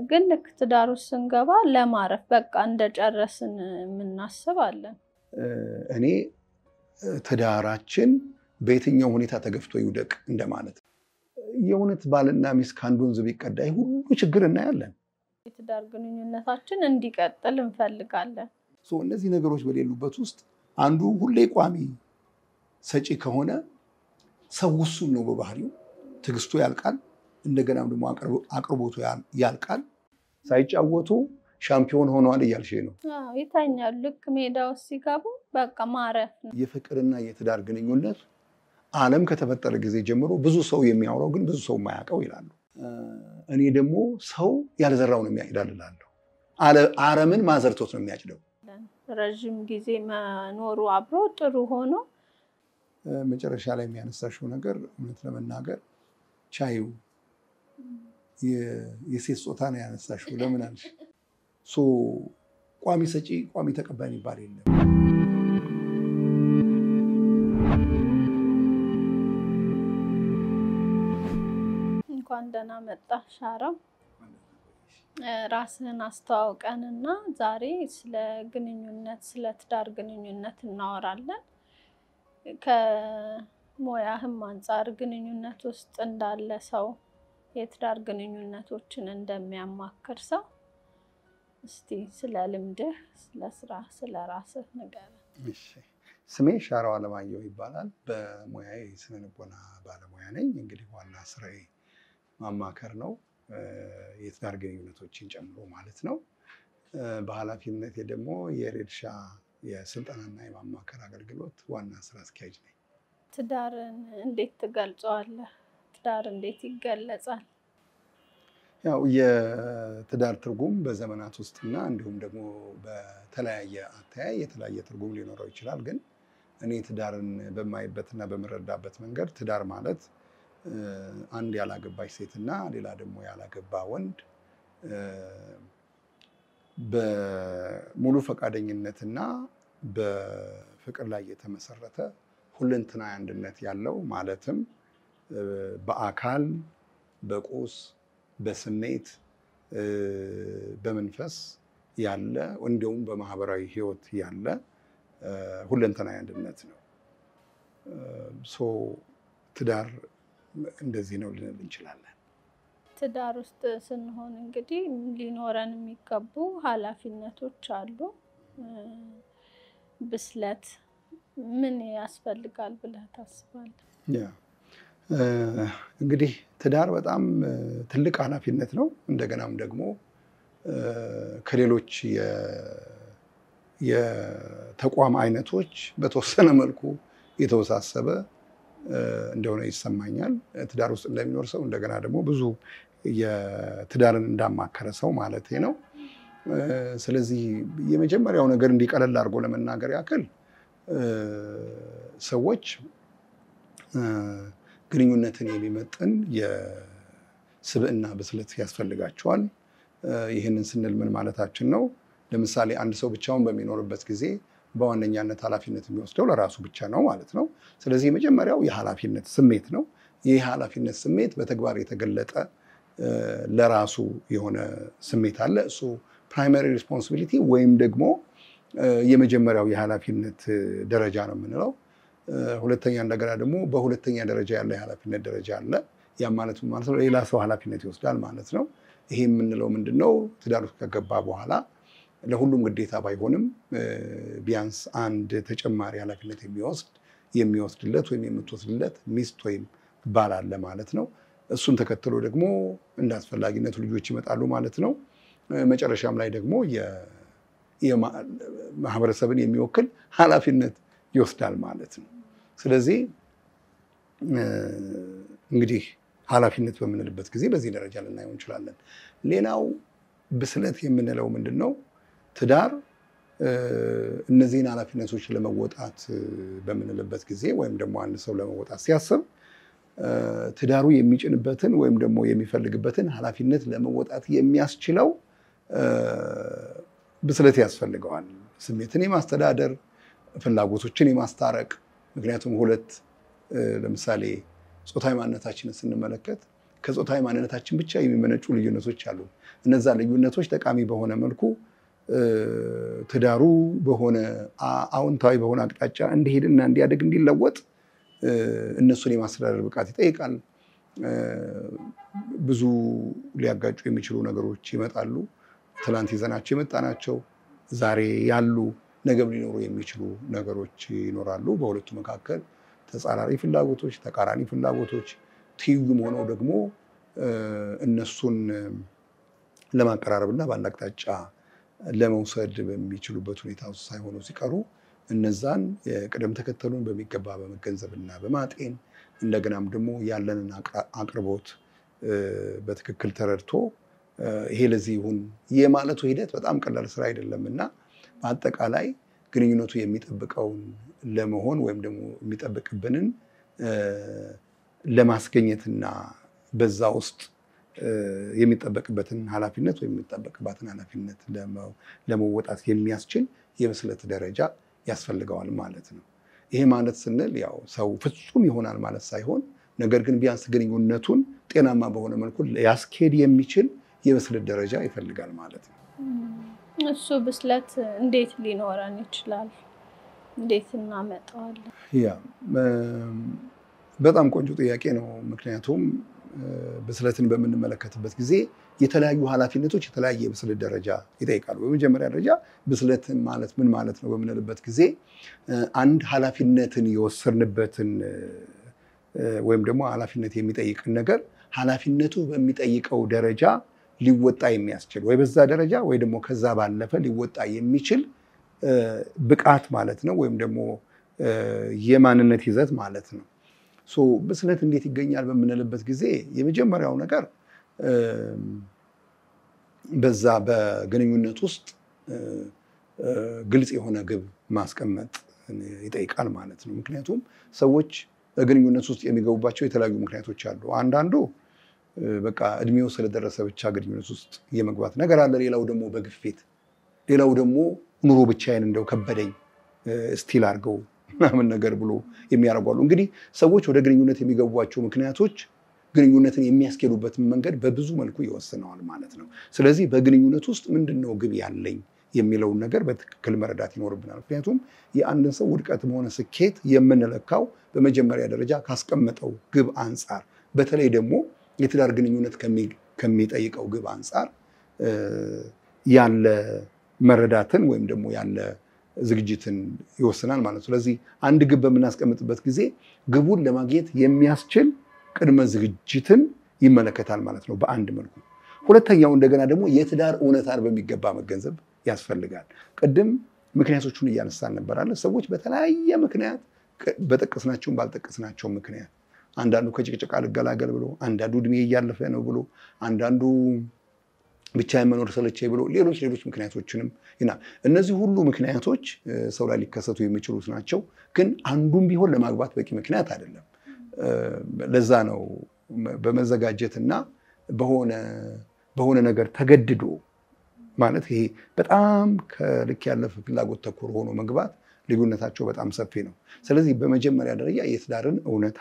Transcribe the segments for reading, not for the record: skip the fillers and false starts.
ግን ልክ ትዳር ውስጥ ስንገባ ለማረፍ በቃ እንደጨረስን የምናስባለን። እኔ ትዳራችን በየትኛው ሁኔታ ተገፍቶ ይውደቅ እንደማለት ነው። የእውነት ባልና ሚስት ከአንድ ወንዝ ቢቀዳ ሁሉ ችግር እናያለን። የትዳር ግንኙነታችን እንዲቀጥል እንፈልጋለን። እነዚህ ነገሮች በሌሉበት ውስጥ አንዱ ሁሌ ቋሚ ሰጪ ከሆነ ሰው እሱን ነው በባህሪው ትግስቱ ያልቃል። እንደገናም ደግሞ አቅርቦቱ ያልቃል። ሳይጫወቱ ሻምፒዮን ሆነዋል እያልሽ ነው። ይተኛሉ። ልክ ሜዳ ውስጥ ሲገቡ በቃ ማረፍ ነው። የፍቅርና የትዳር ግንኙነት ዓለም ከተፈጠረ ጊዜ ጀምሮ ብዙ ሰው የሚያወራው ግን ብዙ ሰው የማያውቀው ይላሉ። እኔ ደግሞ ሰው ያልዘራው ነው የሚያጭዳል እላለሁ። አረምን ማዘርቶት ነው የሚያጭደው። ረጅም ጊዜ መኖሩ አብሮ ጥሩ ሆኖ መጨረሻ ላይ የሚያነሳሽው ነገር እውነት ለመናገር ቻዩ የሴት ጾታ ነው ያነሳሽው። ለምን አልሽ? ቋሚ ሰጪ ቋሚ ተቀባይ የሚባል የለም። እንኳን ደህና መጣ ሻራው። ራስህን አስተዋውቀንና ዛሬ ስለ ግንኙነት ስለ ትዳር ግንኙነት እናወራለን። ከሙያህም አንፃር ግንኙነት ውስጥ እንዳለ ሰው የትዳር ግንኙነቶችን እንደሚያማክር ሰው እስቲ ስለ ልምድህ፣ ስለ ስራ፣ ስለ ራስህ ንገረን። እሺ፣ ስሜ ሻራው አለማየሁ ይባላል። በሙያዬ ስነ ልቦና ባለሙያ ነኝ። እንግዲህ ዋና ስራዬ ማማከር ነው፣ የትዳር ግንኙነቶችን ጨምሮ ማለት ነው። በኃላፊነቴ ደግሞ የሬድሻ የስልጠናና የማማከር አገልግሎት ዋና ስራ አስኪያጅ ነኝ። ትዳርን እንዴት ትገልጸዋለህ? ትዳር እንዴት ይገለጻል? ያው የትዳር ትርጉም በዘመናት ውስጥና እንዲሁም ደግሞ በተለያየ አተያይ የተለያየ ትርጉም ሊኖረው ይችላል። ግን እኔ ትዳርን በማይበትና በምረዳበት መንገድ ትዳር ማለት አንድ ያላገባች ሴትና ሌላ ደግሞ ያላገባ ወንድ በሙሉ ፈቃደኝነትና በፍቅር ላይ የተመሰረተ ሁለንተናዊ አንድነት ያለው ማለትም በአካል፣ በቁስ፣ በስሜት፣ በመንፈስ ያለ እንዲሁም በማህበራዊ ህይወት ያለ ሁለንተናዊ አንድነት ነው። ትዳር እንደዚህ ነው ልንል እንችላለን። ትዳር ውስጥ ስንሆን እንግዲህ ሊኖረን የሚገቡ ኃላፊነቶች አሉ። ብስለት ምን ያስፈልጋል ብለህ ታስባለህ? እንግዲህ ትዳር በጣም ትልቅ ኃላፊነት ነው። እንደገናም ደግሞ ከሌሎች የተቋም አይነቶች በተወሰነ መልኩ የተወሳሰበ እንደሆነ ይሰማኛል። ትዳር ውስጥ እንደሚኖር ሰው እንደገና ደግሞ ብዙ የትዳርን እንዳማከረ ሰው ማለት ነው። ስለዚህ የመጀመሪያው ነገር እንዲቀለል አድርጎ ለመናገር ያክል ሰዎች ግንኙነትን የሚመጥን የስብዕና ብስለት ያስፈልጋቸዋል። ይህንን ስንል ምን ማለታችን ነው? ለምሳሌ አንድ ሰው ብቻውን በሚኖርበት ጊዜ በዋነኛነት ኃላፊነት የሚወስደው ለራሱ ብቻ ነው ማለት ነው። ስለዚህ የመጀመሪያው የኃላፊነት ስሜት ነው። ይህ የኃላፊነት ስሜት በተግባር የተገለጠ ለራሱ የሆነ ስሜት አለ። እሱ ፕራይመሪ ሪስፖንሲቢሊቲ ወይም ደግሞ የመጀመሪያው የኃላፊነት ደረጃ ነው የምንለው። ሁለተኛ እንደገና ደግሞ በሁለተኛ ደረጃ ያለ የኃላፊነት ደረጃ አለ። ያ ማለት ማለት ነው ሌላ ሰው ኃላፊነት ይወስዳል ማለት ነው። ይሄ የምንለው ምንድነው? ትዳር ውስጥ ከገባ በኋላ ለሁሉም ግዴታ ባይሆንም ቢያንስ አንድ ተጨማሪ ኃላፊነት የሚወስድለት ወይም የምትወስድለት ሚስት ወይም ባል አለ ማለት ነው። እሱን ተከትሎ ደግሞ እንደ አስፈላጊነቱ ልጆች ይመጣሉ ማለት ነው። መጨረሻም ላይ ደግሞ የማህበረሰብን የሚወክል ኃላፊነት ይወስዳል ማለት ነው። ስለዚህ እንግዲህ ኃላፊነት በምንልበት ጊዜ በዚህ ደረጃ ልናየው እንችላለን። ሌላው ብስለት የምንለው ምንድነው? ትዳር እነዚህን ኃላፊነቶች ለመወጣት በምንልበት ጊዜ ወይም ደግሞ አንድ ሰው ለመወጣት ሲያስብ ትዳሩ የሚጭንበትን ወይም ደግሞ የሚፈልግበትን ኃላፊነት ለመወጣት የሚያስችለው ብስለት ያስፈልገዋል። ስሜትን የማስተዳደር፣ ፍላጎቶችን የማስታረቅ። ምክንያቱም ሁለት ለምሳሌ ጾታዊ ማንነታችንን ስንመለከት ከጾታዊ ማንነታችን ብቻ የሚመነጩ ልዩነቶች አሉ። እነዛ ልዩነቶች ጠቃሚ በሆነ መልኩ ትዳሩ በሆነ አዎንታዊ በሆነ አቅጣጫ እንዲሄድና እንዲያድግ እንዲለወጥ እነሱን የማስተዳደር ብቃት ይጠይቃል። ብዙ ሊያጋጩ የሚችሉ ነገሮች ይመጣሉ። ትላንት ይዘናቸው የመጣናቸው ዛሬ ያሉ ነገም ሊኖሩ የሚችሉ ነገሮች ይኖራሉ። በሁለቱ መካከል ተጻራሪ ፍላጎቶች፣ ተቃራኒ ፍላጎቶች ትይዩም ሆነው ደግሞ እነሱን ለማቀራረብና በአንድ አቅጣጫ ለመውሰድ በሚችሉበት ሁኔታ ውስጥ ሳይሆኑ ሲቀሩ እነዛን የቅደም ተከተሉን በሚገባ በመገንዘብና በማጤን እንደገናም ደግሞ ያለንን አቅርቦት በትክክል ተረድቶ ይሄ ለዚህ ይሁን የማለቱ ሂደት በጣም ቀላል ስራ አይደለምና በአጠቃላይ ግንኙነቱ የሚጠብቀውን ለመሆን ወይም ደግሞ የሚጠብቅብንን ለማስገኘትና በዛ ውስጥ የሚጠበቅበትን ኃላፊነት ወይም የሚጠበቅባትን ኃላፊነት ለመወጣት የሚያስችል የብስለት ደረጃ ያስፈልገዋል ማለት ነው። ይሄ ማለት ስንል ያው ሰው ፍጹም ይሆናል ማለት ሳይሆን ነገር ግን ቢያንስ ግንኙነቱን ጤናማ በሆነ መልኩ ያስኬድ የሚችል የብስለት ደረጃ ይፈልጋል ማለት ነው። እሱ ብስለት እንዴት ሊኖረን ይችላል? እንዴት እናመጣዋለን? በጣም ቆንጆ ጥያቄ ነው። ምክንያቱም ብስለትን በምንመለከትበት ጊዜ የተለያዩ ኃላፊነቶች የተለያየ የብስለት ደረጃ ይጠይቃሉ። በመጀመሪያ ደረጃ ብስለት ማለት ምን ማለት ነው በምንልበት ጊዜ አንድ ኃላፊነትን የወሰድንበትን ወይም ደግሞ ኃላፊነት የሚጠይቅን ነገር ኃላፊነቱ በሚጠይቀው ደረጃ ሊወጣ የሚያስችል ወይ በዛ ደረጃ ወይ ደግሞ ከዛ ባለፈ ሊወጣ የሚችል ብቃት ማለት ነው፣ ወይም ደግሞ የማንነት ይዘት ማለት ነው። ብስለት እንዴት ይገኛል በምንልበት ጊዜ የመጀመሪያው ነገር በዛ በግንኙነት ውስጥ ግልጽ የሆነ ግብ ማስቀመጥ ይጠይቃል ማለት ነው። ምክንያቱም ሰዎች በግንኙነት ውስጥ የሚገቡባቸው የተለያዩ ምክንያቶች አሉ። አንዳንዱ በቃ እድሜው ስለደረሰ ብቻ ግንኙነት ውስጥ የመግባት ነገር አለ። ሌላው ደግሞ በግፊት፣ ሌላው ደግሞ ኑሮ ብቻዬን እንደው ከበደኝ ስቲል አድርገው ምናምን ነገር ብሎ የሚያደርጓሉ። እንግዲህ ሰዎች ወደ ግንኙነት የሚገቡባቸው ምክንያቶች ግንኙነትን የሚያስኬዱበትን መንገድ በብዙ መልኩ ይወስነዋል ማለት ነው። ስለዚህ በግንኙነት ውስጥ ምንድነው ግብ ያለኝ የሚለውን ነገር በትክክል መረዳት ይኖርብናል። ምክንያቱም የአንድን ሰው ውድቀትም ሆነ ስኬት የምንለካው በመጀመሪያ ደረጃ ካስቀመጠው ግብ አንጻር፣ በተለይ ደግሞ የትዳር ግንኙነት ከሚጠይቀው ግብ አንጻር ያለ መረዳትን ወይም ደግሞ ያለ ዝግጅትን ይወስናል ማለት ነው። ስለዚህ አንድ ግብ በምናስቀምጥበት ጊዜ ግቡን ለማግኘት የሚያስችል ቅድመ ዝግጅትን ይመለከታል ማለት ነው በአንድ መልኩ። ሁለተኛው እንደገና ደግሞ የትዳር እውነታን በሚገባ መገንዘብ ያስፈልጋል። ቅድም ምክንያቶቹን እያነሳን ነበራለን። ሰዎች በተለያየ ምክንያት በጠቀስናቸውም ባልጠቀስናቸውም ምክንያት አንዳንዱ ከጭቅጭቅ አልገላገል ብሎ፣ አንዳንዱ እድሜ እያለፈ ነው ብሎ፣ አንዳንዱ ብቻ የመኖር ሰለቸኝ ብሎ ሌሎች ምክንያቶችንም እነዚህ ሁሉ ምክንያቶች ሰው ላይ ሊከሰቱ የሚችሉት ናቸው። ግን አንዱም ቢሆን ለማግባት በቂ ምክንያት አይደለም። ለዛ ነው በመዘጋጀትና በሆነ ነገር ተገድዶ ማለት ይሄ በጣም ከልክ ያለፈ ፍላጎት ተኮር ሆኖ መግባት ልዩነታቸው በጣም ሰፊ ነው። ስለዚህ በመጀመሪያ ደረጃ የትዳርን እውነታ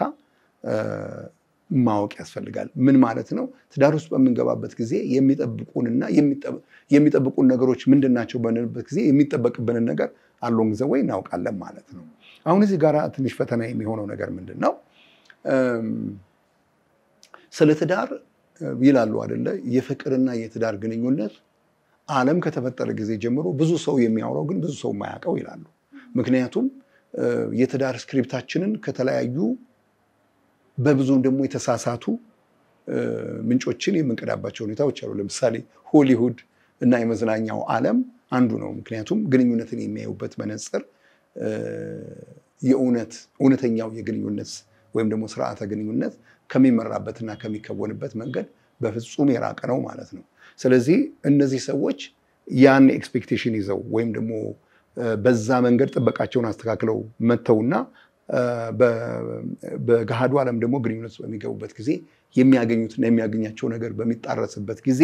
ማወቅ ያስፈልጋል። ምን ማለት ነው? ትዳር ውስጥ በምንገባበት ጊዜ የሚጠብቁንና የሚጠብቁን ነገሮች ምንድናቸው በንልበት ጊዜ የሚጠበቅብንን ነገር አሎንግ ዘ ዌይ እናውቃለን ማለት ነው። አሁን እዚህ ጋር ትንሽ ፈተና የሚሆነው ነገር ምንድነው? ስለ ትዳር ይላሉ አይደለ? የፍቅርና የትዳር ግንኙነት ዓለም ከተፈጠረ ጊዜ ጀምሮ ብዙ ሰው የሚያወራው ግን ብዙ ሰው የማያውቀው ይላሉ። ምክንያቱም የትዳር ስክሪፕታችንን ከተለያዩ በብዙም ደግሞ የተሳሳቱ ምንጮችን የምንቀዳባቸው ሁኔታዎች አሉ። ለምሳሌ ሆሊውድ እና የመዝናኛው ዓለም አንዱ ነው። ምክንያቱም ግንኙነትን የሚያዩበት መነጽር እውነተኛው የግንኙነት ወይም ደግሞ ስርዓተ ግንኙነት ከሚመራበትና ከሚከወንበት መንገድ በፍጹም የራቀ ነው ማለት ነው። ስለዚህ እነዚህ ሰዎች ያን ኤክስፔክቴሽን ይዘው ወይም ደግሞ በዛ መንገድ ጥበቃቸውን አስተካክለው መተውና በገሃዱ ዓለም ደግሞ ግንኙነት በሚገቡበት ጊዜ የሚያገኙትና የሚያገኛቸው ነገር በሚጣረስበት ጊዜ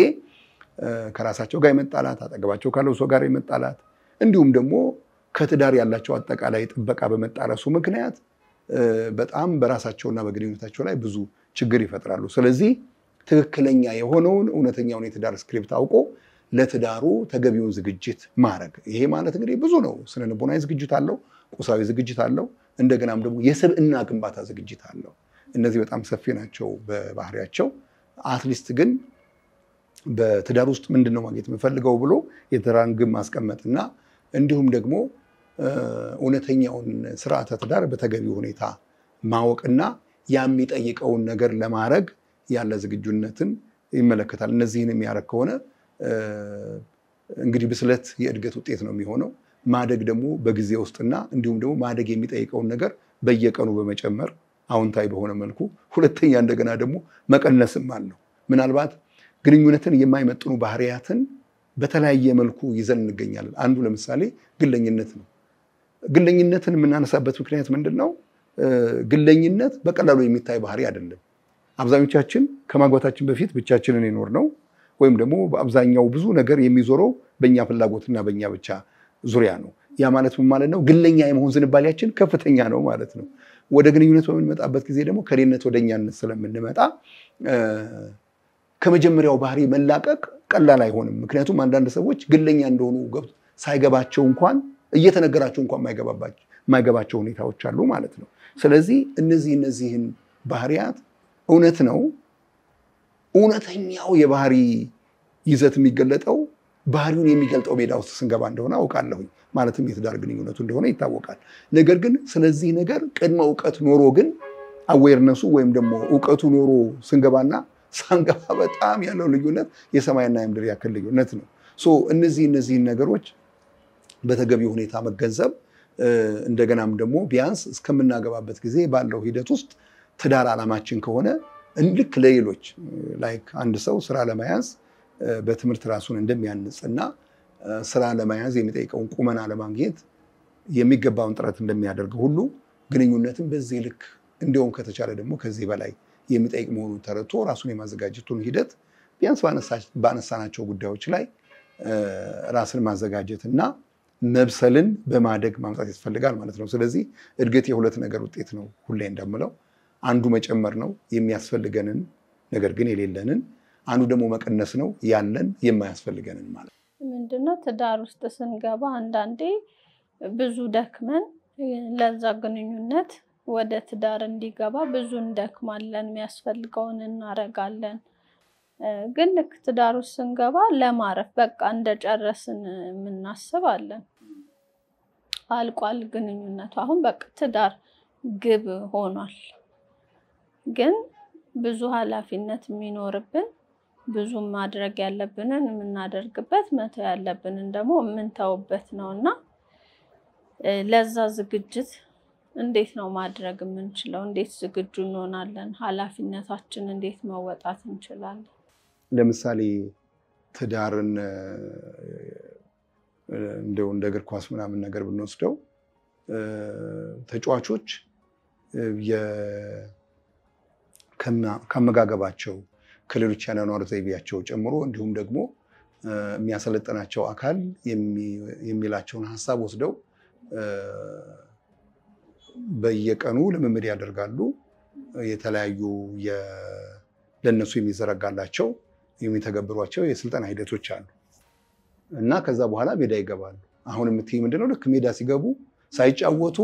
ከራሳቸው ጋር የመጣላት፣ አጠገባቸው ካለው ሰው ጋር የመጣላት፣ እንዲሁም ደግሞ ከትዳር ያላቸው አጠቃላይ ጥበቃ በመጣረሱ ምክንያት በጣም በራሳቸውና በግንኙነታቸው ላይ ብዙ ችግር ይፈጥራሉ። ስለዚህ ትክክለኛ የሆነውን እውነተኛውን የትዳር ስክሪፕት አውቆ ለትዳሩ ተገቢውን ዝግጅት ማድረግ። ይሄ ማለት እንግዲህ ብዙ ነው። ስነ ልቦናዊ ዝግጅት አለው፣ ቁሳዊ ዝግጅት አለው፣ እንደገናም ደግሞ የስብዕና ግንባታ ዝግጅት አለው። እነዚህ በጣም ሰፊ ናቸው በባህሪያቸው። አትሊስት ግን በትዳር ውስጥ ምንድነው ማግኘት የምፈልገው ብሎ የትዳርን ግብ ማስቀመጥና እንዲሁም ደግሞ እውነተኛውን ስርዓተ ትዳር በተገቢው ሁኔታ ማወቅና የሚጠይቀውን ነገር ለማድረግ ያለ ዝግጁነትን ይመለከታል። እነዚህን የሚያደርግ ከሆነ እንግዲህ ብስለት የእድገት ውጤት ነው የሚሆነው። ማደግ ደግሞ በጊዜ ውስጥና እንዲሁም ደግሞ ማደግ የሚጠይቀውን ነገር በየቀኑ በመጨመር አዎንታዊ በሆነ መልኩ፣ ሁለተኛ እንደገና ደግሞ መቀነስም አለው። ምናልባት ግንኙነትን የማይመጥኑ ባህሪያትን በተለያየ መልኩ ይዘን እንገኛለን። አንዱ ለምሳሌ ግለኝነት ነው። ግለኝነትን የምናነሳበት ምክንያት ምንድነው? ግለኝነት በቀላሉ የሚታይ ባህሪ አይደለም። አብዛኞቻችን ከማግባታችን በፊት ብቻችንን የኖር ነው፣ ወይም ደግሞ በአብዛኛው ብዙ ነገር የሚዞረው በእኛ ፍላጎትና በእኛ ብቻ ዙሪያ ነው። ያ ማለት ምን ማለት ነው? ግለኛ የመሆን ዝንባሌያችን ከፍተኛ ነው ማለት ነው። ወደ ግንኙነት በምንመጣበት ጊዜ ደግሞ ከሌነት ወደ እኛነት ስለምንመጣ ከመጀመሪያው ባህሪ መላቀቅ ቀላል አይሆንም። ምክንያቱም አንዳንድ ሰዎች ግለኛ እንደሆኑ ሳይገባቸው እንኳን እየተነገራቸው እንኳን የማይገባቸው ሁኔታዎች አሉ ማለት ነው። ስለዚህ እነዚህን ባህሪያት እውነት ነው እውነተኛው የባህሪ ይዘት የሚገለጠው ባህሪውን የሚገልጠው ሜዳ ውስጥ ስንገባ እንደሆነ አውቃለሁኝ። ማለትም የትዳር ግንኙነቱ እንደሆነ ይታወቃል። ነገር ግን ስለዚህ ነገር ቅድመ እውቀት ኖሮ ግን አዌርነሱ ወይም ደግሞ እውቀቱ ኖሮ ስንገባና ሳንገባ በጣም ያለው ልዩነት የሰማይና የምድር ያክል ልዩነት ነው። እነዚህን ነገሮች በተገቢው ሁኔታ መገንዘብ እንደገናም ደግሞ ቢያንስ እስከምናገባበት ጊዜ ባለው ሂደት ውስጥ ትዳር ዓላማችን ከሆነ ልክ ለሌሎች ላይክ አንድ ሰው ስራ ለመያዝ በትምህርት ራሱን እንደሚያንጽና ስራ ለመያዝ የሚጠይቀውን ቁመና ለማግኘት የሚገባውን ጥረት እንደሚያደርግ ሁሉ ግንኙነትን በዚህ ልክ እንዲሁም ከተቻለ ደግሞ ከዚህ በላይ የሚጠይቅ መሆኑን ተረድቶ ራሱን የማዘጋጀቱን ሂደት ቢያንስ ባነሳናቸው ጉዳዮች ላይ ራስን ማዘጋጀትና መብሰልን በማደግ ማምጣት ያስፈልጋል ማለት ነው። ስለዚህ እድገት የሁለት ነገር ውጤት ነው። ሁሌ እንደምለው አንዱ መጨመር ነው የሚያስፈልገንን ነገር ግን የሌለንን፣ አንዱ ደግሞ መቀነስ ነው ያለን የማያስፈልገንን ማለት ነው። ምንድነው ትዳር ውስጥ ስንገባ አንዳንዴ ብዙ ደክመን ለዛ ግንኙነት ወደ ትዳር እንዲገባ ብዙ እንደክማለን፣ የሚያስፈልገውን እናረጋለን። ግን ልክ ትዳር ውስጥ ስንገባ ለማረፍ በቃ እንደጨረስን የምናስባለን። አልቋል ግንኙነቱ፣ አሁን በቃ ትዳር ግብ ሆኗል። ግን ብዙ ኃላፊነት የሚኖርብን፣ ብዙ ማድረግ ያለብንን የምናደርግበት፣ መተው ያለብንን ደግሞ የምንተውበት ነውና ለዛ ዝግጅት እንዴት ነው ማድረግ የምንችለው? እንዴት ዝግጁ እንሆናለን? ኃላፊነታችን እንዴት መወጣት እንችላለን? ለምሳሌ ትዳርን እንደው እንደ እግር ኳስ ምናምን ነገር ብንወስደው ተጫዋቾች ከመጋገባቸው ከሌሎች ያኗኗር ዘይቤያቸው ጨምሮ እንዲሁም ደግሞ የሚያሰለጥናቸው አካል የሚላቸውን ሐሳብ ወስደው በየቀኑ ልምምድ ያደርጋሉ። የተለያዩ ለነሱ የሚዘረጋላቸው የሚተገብሯቸው የስልጠና ሂደቶች አሉ እና ከዛ በኋላ ሜዳ ይገባሉ። አሁን የምትይ ምንድነው? ልክ ሜዳ ሲገቡ ሳይጫወቱ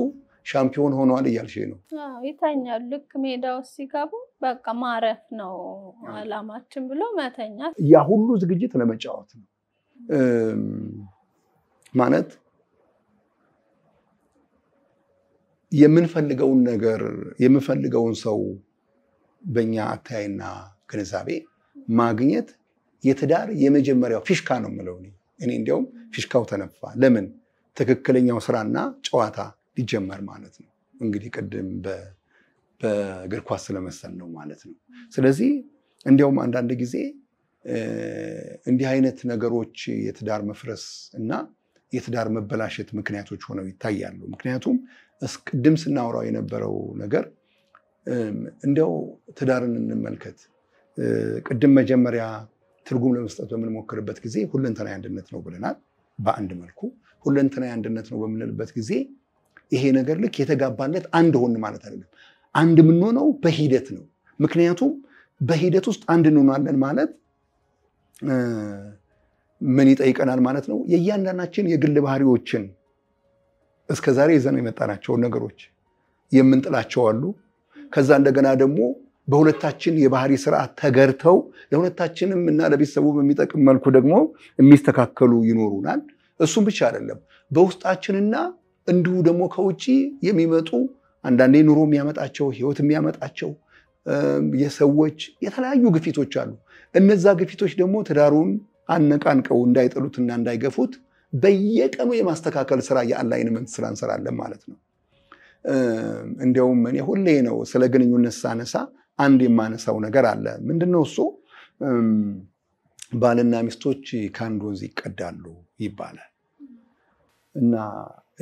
ሻምፒዮን ሆነዋል እያልሽ ነው? አዎ ይተኛሉ። ልክ ሜዳ ውስጥ ሲገቡ በቃ ማረፍ ነው አላማችን ብሎ መተኛት። ያ ሁሉ ዝግጅት ለመጫወት ነው ማለት የምንፈልገውን ነገር የምንፈልገውን ሰው በእኛ አታይና ግንዛቤ ማግኘት የትዳር የመጀመሪያው ፊሽካ ነው የምለው እኔ እንዲያውም ፊሽካው ተነፋ። ለምን? ትክክለኛው ስራና ጨዋታ ሊጀመር ማለት ነው። እንግዲህ ቅድም በእግር ኳስ ስለመሰል ነው ማለት ነው። ስለዚህ እንዲያውም አንዳንድ ጊዜ እንዲህ አይነት ነገሮች የትዳር መፍረስ እና የትዳር መበላሸት ምክንያቶች ሆነው ይታያሉ። ምክንያቱም ቅድም ስናወራው የነበረው ነገር እንዲያው ትዳርን እንመልከት። ቅድም መጀመሪያ ትርጉም ለመስጠት በምንሞክርበት ጊዜ ሁለንተናዊ አንድነት ነው ብለናል። በአንድ መልኩ ሁለንተናዊ አንድነት ነው በምንልበት ጊዜ ይሄ ነገር ልክ የተጋባለት አንድ ሆን ማለት አይደለም። አንድ የምንሆነው በሂደት ነው። ምክንያቱም በሂደት ውስጥ አንድ እንሆናለን ማለት ምን ይጠይቀናል ማለት ነው? የእያንዳንዳችን የግል ባህሪዎችን እስከዛሬ ይዘን የመጣናቸውን ነገሮች የምንጥላቸው አሉ። ከዛ እንደገና ደግሞ በሁለታችን የባህሪ ስርዓት ተገርተው ለሁለታችንም እና ለቤተሰቡ በሚጠቅም መልኩ ደግሞ የሚስተካከሉ ይኖሩናል። እሱም ብቻ አይደለም፣ በውስጣችንና እንዲሁ ደግሞ ከውጪ የሚመጡ አንዳንዴ ኑሮ የሚያመጣቸው ህይወት የሚያመጣቸው የሰዎች የተለያዩ ግፊቶች አሉ። እነዛ ግፊቶች ደግሞ ትዳሩን አነቃንቀው እንዳይጥሉትና እንዳይገፉት በየቀኑ የማስተካከል ስራ የአላይንመንት ስራ እንሰራለን ማለት ነው። እንዲያውም እኔ ሁሌ ነው ስለ ግንኙነት ሳነሳ አንድ የማነሳው ነገር አለ። ምንድነው እሱ? ባልና ሚስቶች ከአንድ ወንዝ ይቀዳሉ ይባላል። እና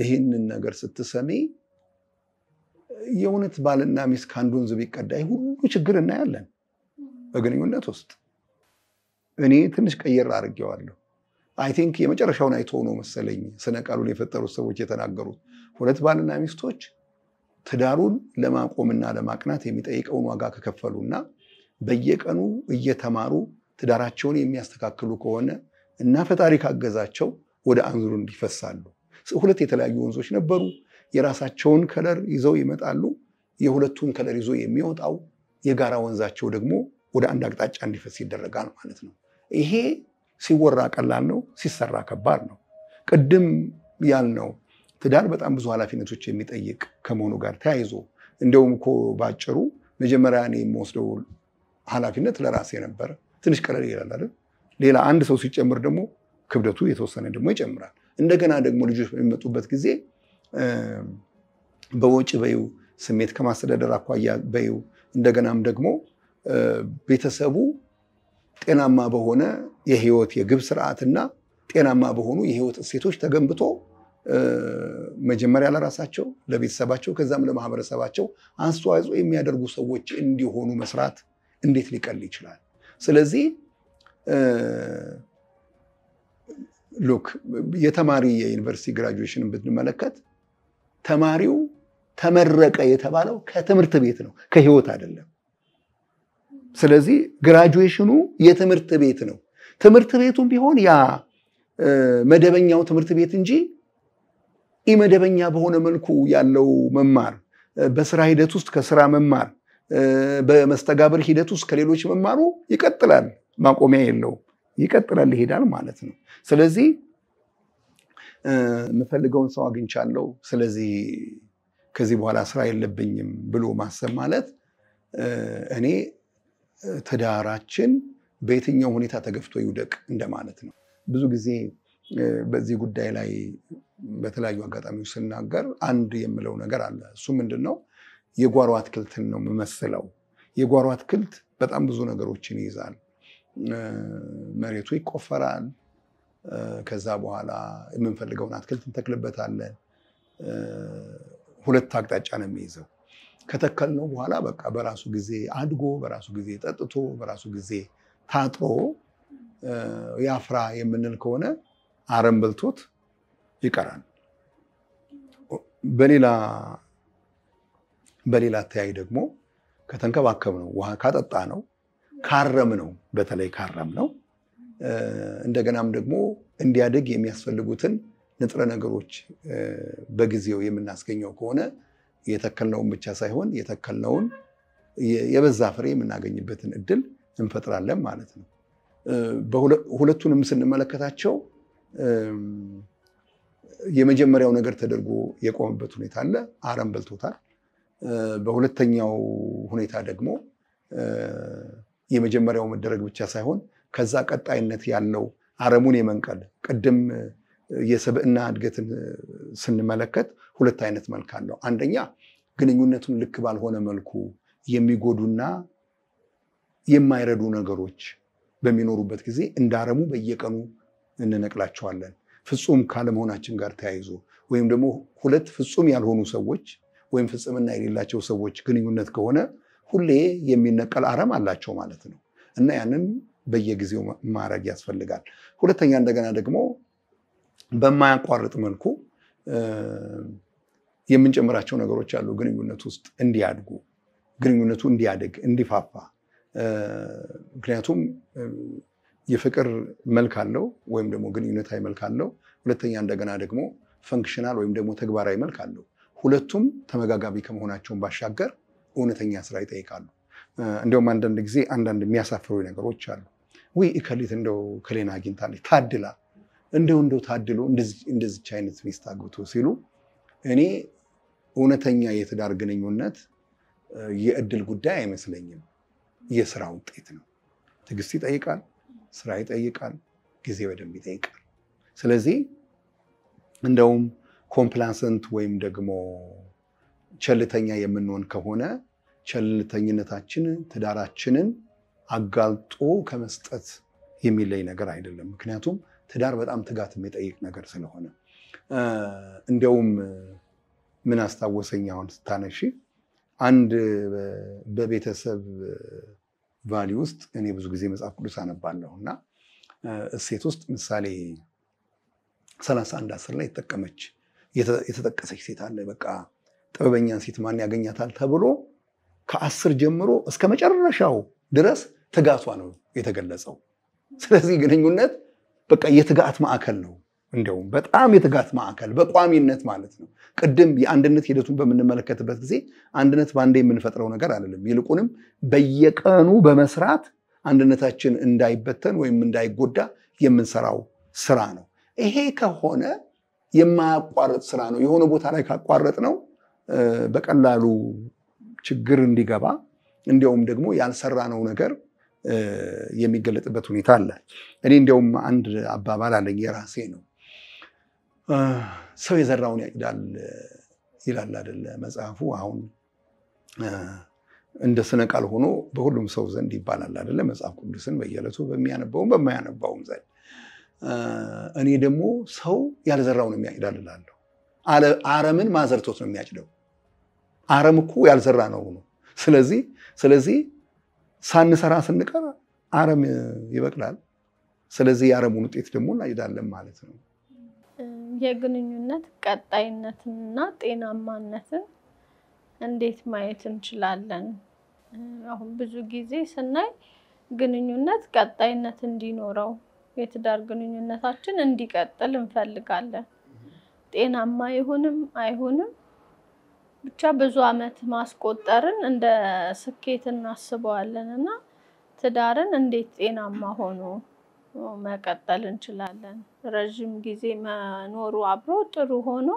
ይህንን ነገር ስትሰሚ የእውነት ባልና ሚስት ከአንድ ወንዝ ቢቀዳ ሁሉ ችግር እናያለን በግንኙነት ውስጥ። እኔ ትንሽ ቀየር አድርጌዋለሁ። አይ ቲንክ የመጨረሻውን አይቶ ነው መሰለኝ ስነ ቃሉን የፈጠሩት ሰዎች የተናገሩት። ሁለት ባልና ሚስቶች ትዳሩን ለማቆምና ለማቅናት የሚጠይቀውን ዋጋ ከከፈሉና በየቀኑ እየተማሩ ትዳራቸውን የሚያስተካክሉ ከሆነ እና ፈጣሪ ካገዛቸው ወደ አንዙሩ እንዲፈሳሉ። ሁለት የተለያዩ ወንዞች ነበሩ። የራሳቸውን ከለር ይዘው ይመጣሉ። የሁለቱን ከለር ይዞ የሚወጣው የጋራ ወንዛቸው ደግሞ ወደ አንድ አቅጣጫ እንዲፈስ ይደረጋል ማለት ነው። ይሄ ሲወራ ቀላል ነው፣ ሲሰራ ከባድ ነው። ቅድም ያልነው ትዳር በጣም ብዙ ኃላፊነቶች የሚጠይቅ ከመሆኑ ጋር ተያይዞ እንደውም እኮ ባጭሩ መጀመሪያ እኔ የምወስደው ኃላፊነት ለራሴ ነበር። ትንሽ ቀለል ይላል አይደል? ሌላ አንድ ሰው ሲጨምር ደግሞ ክብደቱ የተወሰነ ደግሞ ይጨምራል። እንደገና ደግሞ ልጆች በሚመጡበት ጊዜ በወጪ በይው ስሜት ከማስተዳደር አኳያ በይው እንደገናም ደግሞ ቤተሰቡ ጤናማ በሆነ የህይወት የግብ ስርዓትና ጤናማ በሆኑ የህይወት እሴቶች ተገንብቶ መጀመሪያ ለራሳቸው ለቤተሰባቸው ከዛም ለማህበረሰባቸው አስተዋጽኦ የሚያደርጉ ሰዎች እንዲሆኑ መስራት እንዴት ሊቀል ይችላል? ስለዚህ ሉክ የተማሪ የዩኒቨርሲቲ ግራጁዌሽን ብንመለከት ተማሪው ተመረቀ የተባለው ከትምህርት ቤት ነው፣ ከህይወት አይደለም። ስለዚህ ግራጁዌሽኑ የትምህርት ቤት ነው። ትምህርት ቤቱም ቢሆን ያ መደበኛው ትምህርት ቤት እንጂ ኢመደበኛ በሆነ መልኩ ያለው መማር፣ በስራ ሂደት ውስጥ ከስራ መማር፣ በመስተጋብር ሂደት ውስጥ ከሌሎች መማሩ ይቀጥላል። ማቆሚያ የለው፣ ይቀጥላል፣ ይሄዳል ማለት ነው። ስለዚህ የምፈልገውን ሰው አግኝቻለሁ፣ ስለዚህ ከዚህ በኋላ ስራ የለብኝም ብሎ ማሰብ ማለት እኔ ትዳራችን በየትኛው ሁኔታ ተገፍቶ ይውደቅ እንደማለት ነው። ብዙ ጊዜ በዚህ ጉዳይ ላይ በተለያዩ አጋጣሚዎች ስናገር አንድ የምለው ነገር አለ። እሱ ምንድነው? የጓሮ አትክልትን ነው የምመስለው። የጓሮ አትክልት በጣም ብዙ ነገሮችን ይይዛል። መሬቱ ይቆፈራል። ከዛ በኋላ የምንፈልገውን አትክልት እንተክልበታለን። ሁለት አቅጣጫ ነው የሚይዘው። ከተከልነው በኋላ በቃ በራሱ ጊዜ አድጎ በራሱ ጊዜ ጠጥቶ በራሱ ጊዜ ታጥሮ ያፍራ የምንል ከሆነ አረም በልቶት ይቀራል። በሌላ ተያይ ደግሞ ከተንከባከብነው፣ ውሃ ካጠጣነው፣ ካረምነው፣ በተለይ ካረምነው እንደገናም ደግሞ እንዲያድግ የሚያስፈልጉትን ንጥረ ነገሮች በጊዜው የምናስገኘው ከሆነ የተከልነውን ብቻ ሳይሆን የተከልነውን የበዛ ፍሬ የምናገኝበትን እድል እንፈጥራለን ማለት ነው። ሁለቱንም ስንመለከታቸው የመጀመሪያው ነገር ተደርጎ የቆመበት ሁኔታ አለ፣ አረም በልቶታል። በሁለተኛው ሁኔታ ደግሞ የመጀመሪያው መደረግ ብቻ ሳይሆን ከዛ ቀጣይነት ያለው አረሙን የመንቀል ቅድም የሰብዕና እድገትን ስንመለከት ሁለት አይነት መልክ አለው። አንደኛ ግንኙነቱን ልክ ባልሆነ መልኩ የሚጎዱና የማይረዱ ነገሮች በሚኖሩበት ጊዜ እንዳረሙ በየቀኑ እንነቅላቸዋለን። ፍጹም ካለመሆናችን ጋር ተያይዞ ወይም ደግሞ ሁለት ፍጹም ያልሆኑ ሰዎች ወይም ፍጽምና የሌላቸው ሰዎች ግንኙነት ከሆነ ሁሌ የሚነቀል አረም አላቸው ማለት ነው እና ያንን በየጊዜው ማድረግ ያስፈልጋል። ሁለተኛ እንደገና ደግሞ በማያቋርጥ መልኩ የምንጨምራቸው ነገሮች አሉ ግንኙነት ውስጥ እንዲያድጉ፣ ግንኙነቱ እንዲያድግ፣ እንዲፋፋ ምክንያቱም የፍቅር መልክ አለው ወይም ደግሞ ግንኙነታዊ መልክ አለው። ሁለተኛ እንደገና ደግሞ ፈንክሽናል ወይም ደግሞ ተግባራዊ መልክ አለው። ሁለቱም ተመጋጋቢ ከመሆናቸውን ባሻገር እውነተኛ ስራ ይጠይቃሉ። እንደውም አንዳንድ ጊዜ አንዳንድ የሚያሳፍሩ ነገሮች አሉ። ወይ እከሊት እንደው ከሌና አግኝታለች ታድላ እንደው ታድሎ እንደዚች አይነት ሚስት አግብቶ ሲሉ እኔ እውነተኛ የትዳር ግንኙነት የእድል ጉዳይ አይመስለኝም። የስራ ውጤት ነው። ትዕግስት ይጠይቃል፣ ስራ ይጠይቃል፣ ጊዜ በደንብ ይጠይቃል። ስለዚህ እንደውም ኮምፕላሰንት ወይም ደግሞ ቸልተኛ የምንሆን ከሆነ ቸልተኝነታችን ትዳራችንን አጋልጦ ከመስጠት የሚለይ ነገር አይደለም። ምክንያቱም ትዳር በጣም ትጋት የሚጠይቅ ነገር ስለሆነ እንደውም ምን አስታወሰኝ አሁን ስታነሺ አንድ በቤተሰብ ቫልዩ ውስጥ እኔ ብዙ ጊዜ መጽሐፍ ቅዱስ አነባለሁና እሴት ውስጥ ምሳሌ 31:10 ላይ የተጠቀሰች ሴት አለ። በቃ ጥበበኛን ሴት ማን ያገኛታል ተብሎ ከ10 ጀምሮ እስከ መጨረሻው ድረስ ትጋቷ ነው የተገለጸው። ስለዚህ ግንኙነት በቃ የትጋት ማዕከል ነው። እንደውም በጣም የትጋት ማዕከል በቋሚነት ማለት ነው። ቅድም የአንድነት ሂደቱን በምንመለከትበት ጊዜ አንድነት ባንዴ የምንፈጥረው ነገር አይደለም። ይልቁንም በየቀኑ በመስራት አንድነታችን እንዳይበተን ወይም እንዳይጎዳ የምንሰራው ስራ ነው። ይሄ ከሆነ የማያቋርጥ ስራ ነው። የሆነ ቦታ ላይ ካቋረጥ ነው በቀላሉ ችግር እንዲገባ እንዲያውም ደግሞ ያልሰራነው ነገር የሚገለጥበት ሁኔታ አለ። እኔ እንዲያውም አንድ አባባል አለኝ የራሴ ነው። ሰው የዘራውን ያጭዳል ይላል አይደለ መጽሐፉ። አሁን እንደ ስነ ቃል ሆኖ በሁሉም ሰው ዘንድ ይባላል አይደለ መጽሐፍ ቅዱስን በየዕለቱ በሚያነባውም በማያነባውም ዘንድ። እኔ ደግሞ ሰው ያልዘራውን የሚያጭዳል እላለሁ። አረምን ማዘርቶት ነው የሚያጭደው። አረም እኮ ያልዘራ ነው። ስለዚህ ሳንሰራ ስንቀር አረም ይበቅላል። ስለዚህ የአረሙን ውጤት ደግሞ እናጭዳለን ማለት ነው። የግንኙነት ቀጣይነትና ጤናማነትን እንዴት ማየት እንችላለን? አሁን ብዙ ጊዜ ስናይ ግንኙነት ቀጣይነት እንዲኖረው የትዳር ግንኙነታችን እንዲቀጥል እንፈልጋለን። ጤናማ ይሁንም አይሁንም ብቻ ብዙ አመት ማስቆጠርን እንደ ስኬት እናስበዋለንና ትዳርን እንዴት ጤናማ ሆኖ መቀጠል እንችላለን? ረጅም ጊዜ መኖሩ አብሮ ጥሩ ሆኖ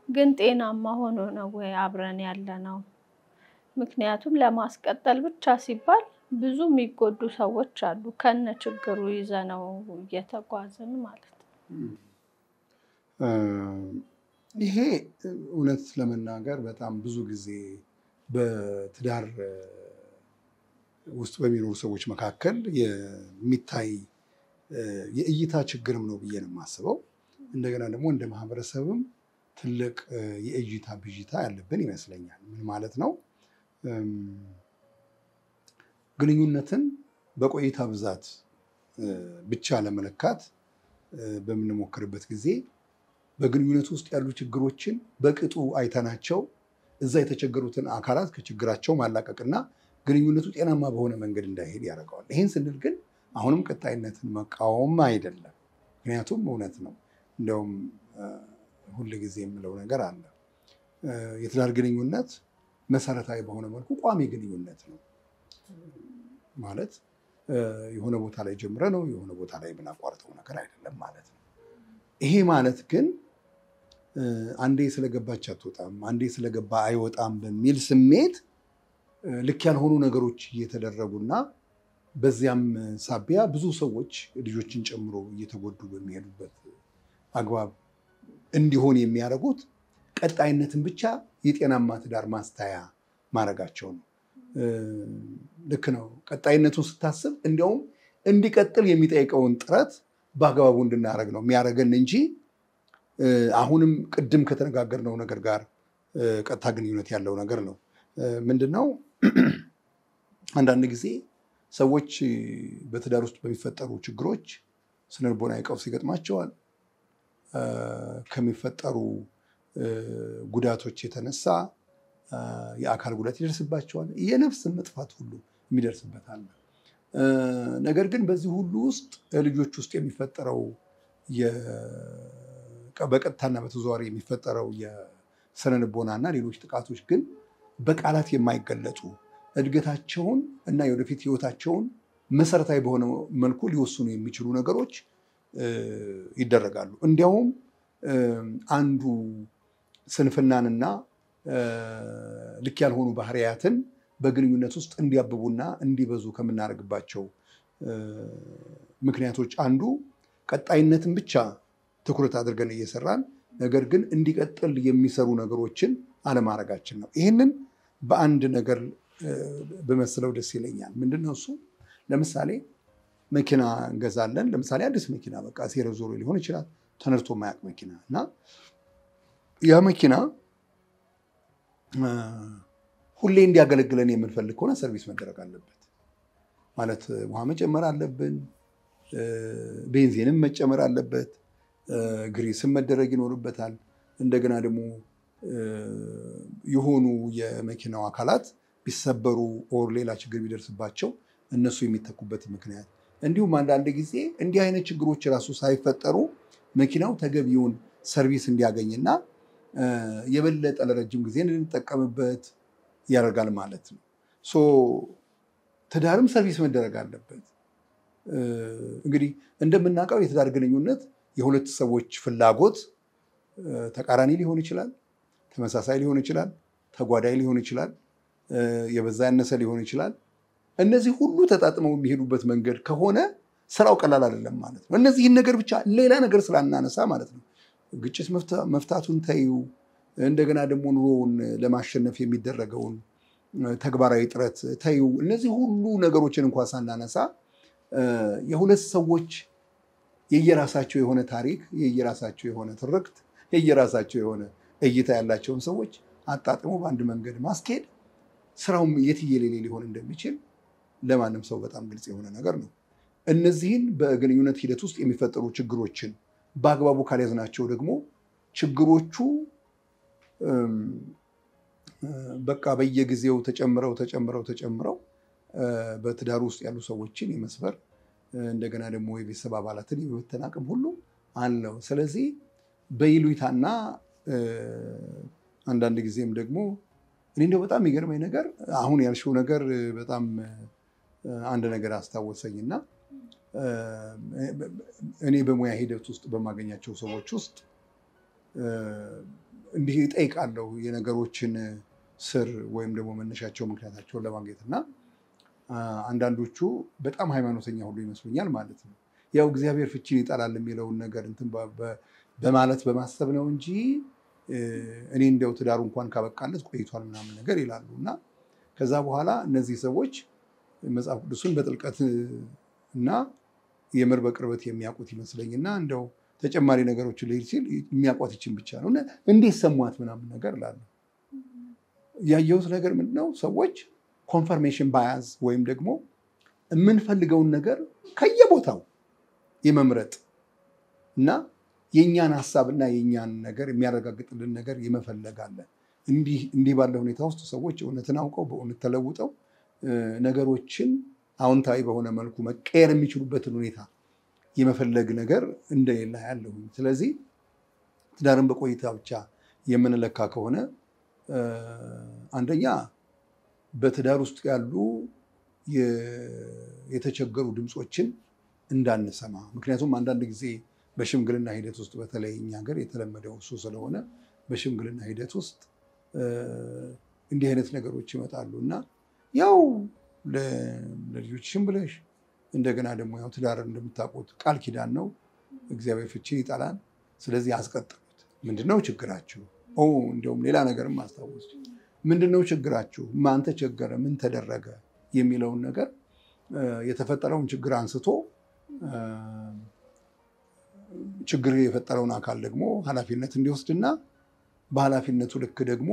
ግን ጤናማ ሆኖ ነው ወይ አብረን ያለነው? ምክንያቱም ለማስቀጠል ብቻ ሲባል ብዙ የሚጎዱ ሰዎች አሉ ከነ ችግሩ ይዘነው እየተጓዝን ማለት ነው። ይሄ እውነት ለመናገር በጣም ብዙ ጊዜ በትዳር ውስጥ በሚኖሩ ሰዎች መካከል የሚታይ የእይታ ችግርም ነው ብዬ ነው የማስበው። እንደገና ደግሞ እንደ ማህበረሰብም ትልቅ የእይታ ብዥታ ያለብን ይመስለኛል። ምን ማለት ነው? ግንኙነትን በቆይታ ብዛት ብቻ ለመለካት በምንሞክርበት ጊዜ በግንኙነት ውስጥ ያሉ ችግሮችን በቅጡ አይተናቸው እዛ የተቸገሩትን አካላት ከችግራቸው ማላቀቅና ግንኙነቱ ጤናማ በሆነ መንገድ እንዳይሄድ ያደርገዋል። ይህን ስንል ግን አሁንም ቀጣይነትን መቃወም አይደለም። ምክንያቱም እውነት ነው። እንደውም ሁል ጊዜ የምለው ነገር አለ። የትዳር ግንኙነት መሰረታዊ በሆነ መልኩ ቋሚ ግንኙነት ነው ማለት የሆነ ቦታ ላይ ጀምረ ነው የሆነ ቦታ ላይ የምናቋርጠው ነገር አይደለም ማለት ነው። ይሄ ማለት ግን አንዴ ስለገባች አትወጣም፣ አንዴ ስለገባ አይወጣም በሚል ስሜት ልክ ያልሆኑ ነገሮች እየተደረጉና በዚያም ሳቢያ ብዙ ሰዎች ልጆችን ጨምሮ እየተጎዱ በሚሄዱበት አግባብ እንዲሆን የሚያደርጉት ቀጣይነትን ብቻ የጤናማ ትዳር ማስተያ ማድረጋቸው ነው። ልክ ነው። ቀጣይነቱን ስታስብ እንዲያውም እንዲቀጥል የሚጠይቀውን ጥረት በአግባቡ እንድናደርግ ነው የሚያደርገን እንጂ አሁንም ቅድም ከተነጋገርነው ነገር ጋር ቀጥታ ግንኙነት ያለው ነገር ነው። ምንድነው? አንዳንድ ጊዜ ሰዎች በትዳር ውስጥ በሚፈጠሩ ችግሮች ስነልቦናዊ ቀውስ ይገጥማቸዋል። ከሚፈጠሩ ጉዳቶች የተነሳ የአካል ጉዳት ይደርስባቸዋል። የነፍስ መጥፋት ሁሉ የሚደርስበት አለ። ነገር ግን በዚህ ሁሉ ውስጥ ልጆች ውስጥ የሚፈጠረው በቀጥታና በተዘዋዋሪ የሚፈጠረው የስነ ልቦናና ሌሎች ጥቃቶች ግን በቃላት የማይገለጹ እድገታቸውን እና የወደፊት ህይወታቸውን መሰረታዊ በሆነ መልኩ ሊወስኑ የሚችሉ ነገሮች ይደረጋሉ። እንዲያውም አንዱ ስንፍናንና ልክ ያልሆኑ ባህሪያትን በግንኙነት ውስጥ እንዲያብቡና እንዲበዙ ከምናደርግባቸው ምክንያቶች አንዱ ቀጣይነትን ብቻ ትኩረት አድርገን እየሰራን ነገር ግን እንዲቀጥል የሚሰሩ ነገሮችን አለማድረጋችን ነው። ይህንን በአንድ ነገር በመስለው ደስ ይለኛል። ምንድነው እሱ? ለምሳሌ መኪና እንገዛለን። ለምሳሌ አዲስ መኪና በቃ ዜሮ ዞሮ ሊሆን ይችላል፣ ተነድቶ የማያውቅ መኪና እና ያ መኪና ሁሌ እንዲያገለግለን የምንፈልግ ከሆነ ሰርቪስ መደረግ አለበት። ማለት ውሃ መጨመር አለብን፣ ቤንዚንም መጨመር አለበት፣ ግሪስም መደረግ ይኖርበታል። እንደገና ደግሞ የሆኑ የመኪናው አካላት ቢሰበሩ ኦር ሌላ ችግር ቢደርስባቸው እነሱ የሚተኩበት ምክንያት፣ እንዲሁም አንዳንድ ጊዜ እንዲህ አይነት ችግሮች ራሱ ሳይፈጠሩ መኪናው ተገቢውን ሰርቪስ እንዲያገኝና የበለጠ ለረጅም ጊዜ እንድንጠቀምበት ያደርጋል ማለት ነው። ትዳርም ሰርቪስ መደረግ አለበት። እንግዲህ እንደምናውቀው የትዳር ግንኙነት የሁለት ሰዎች ፍላጎት ተቃራኒ ሊሆን ይችላል፣ ተመሳሳይ ሊሆን ይችላል፣ ተጓዳኝ ሊሆን ይችላል፣ የበዛ ያነሰ ሊሆን ይችላል። እነዚህ ሁሉ ተጣጥመው የሚሄዱበት መንገድ ከሆነ ስራው ቀላል አይደለም ማለት ነው። እነዚህን ነገር ብቻ ሌላ ነገር ስላናነሳ ማለት ነው። ግጭት መፍታቱን ተይው፣ እንደገና ደግሞ ኑሮውን ለማሸነፍ የሚደረገውን ተግባራዊ ጥረት ተይው። እነዚህ ሁሉ ነገሮችን እንኳን ሳናነሳ የሁለት ሰዎች የየራሳቸው የሆነ ታሪክ፣ የየራሳቸው የሆነ ትርክት፣ የየራሳቸው የሆነ እይታ ያላቸውን ሰዎች አጣጥመው በአንድ መንገድ ማስኬድ ስራውም የትየሌሌ ሊሆን እንደሚችል ለማንም ሰው በጣም ግልጽ የሆነ ነገር ነው። እነዚህን በግንኙነት ሂደት ውስጥ የሚፈጠሩ ችግሮችን በአግባቡ ካልያዝናቸው ደግሞ ችግሮቹ በቃ በየጊዜው ተጨምረው በትዳር ውስጥ ያሉ ሰዎችን የመስበር እንደገና ደግሞ የቤተሰብ አባላትን የመበተን አቅም ሁሉ አለው። ስለዚህ በይሉኝታና አንዳንድ ጊዜም ደግሞ እኔ እንደው በጣም የሚገርመኝ ነገር አሁን ያልሽው ነገር በጣም አንድ ነገር አስታወሰኝና እኔ በሙያ ሂደት ውስጥ በማገኛቸው ሰዎች ውስጥ እንዲህ እጠይቃለሁ የነገሮችን ስር ወይም ደግሞ መነሻቸው ምክንያታቸውን ለማግኘትና አንዳንዶቹ በጣም ሃይማኖተኛ ሁሉ ይመስሉኛል ማለት ነው። ያው እግዚአብሔር ፍቺን ይጠላል የሚለውን ነገር እንትን በማለት በማሰብ ነው እንጂ እኔ እንደው ትዳሩ እንኳን ካበቃለት ቆይቷል ምናምን ነገር ይላሉ። እና ከዛ በኋላ እነዚህ ሰዎች መጽሐፍ ቅዱስን በጥልቀት እና የምር በቅርበት የሚያውቁት ይመስለኝና እንደው ተጨማሪ ነገሮችን ልሂድ ሲል የሚያውቋት ይችን ብቻ ነው እና እንዴት ሰሟት ምናምን ነገር እላለሁ። ያየሁት ነገር ምንድነው? ሰዎች ኮንፈርሜሽን ባያዝ ወይም ደግሞ የምንፈልገውን ነገር ከየቦታው የመምረጥ እና የኛን ሐሳብና የኛን ነገር የሚያረጋግጥልን ነገር የመፈለግ አለ። እንዲህ ባለ ሁኔታ ውስጥ ሰዎች እውነትን አውቀው በእውነት ተለውጠው ነገሮችን አዎንታዊ በሆነ መልኩ መቀየር የሚችሉበትን ሁኔታ የመፈለግ ነገር እንደሌለ ያለው። ስለዚህ ትዳርን በቆይታ ብቻ የምንለካ ከሆነ አንደኛ በትዳር ውስጥ ያሉ የተቸገሩ ድምፆችን እንዳንሰማ። ምክንያቱም አንዳንድ ጊዜ በሽምግልና ሂደት ውስጥ በተለይ እኛ ሀገር የተለመደው እሱ ስለሆነ በሽምግልና ሂደት ውስጥ እንዲህ አይነት ነገሮች ይመጣሉ እና ያው ለልጆችሽም ብለሽ እንደገና ደግሞ ያው ትዳር እንደምታውቁት ቃል ኪዳን ነው። እግዚአብሔር ፍቺን ይጠላል። ስለዚህ አስቀጥሉት። ምንድነው ችግራችሁ? እንደውም ሌላ ነገርም አስታውስ። ምንድነው ችግራችሁ? ማን ተቸገረ? ምን ተደረገ? የሚለውን ነገር የተፈጠረውን ችግር አንስቶ ችግር የፈጠረውን አካል ደግሞ ኃላፊነት እንዲወስድና በኃላፊነቱ ልክ ደግሞ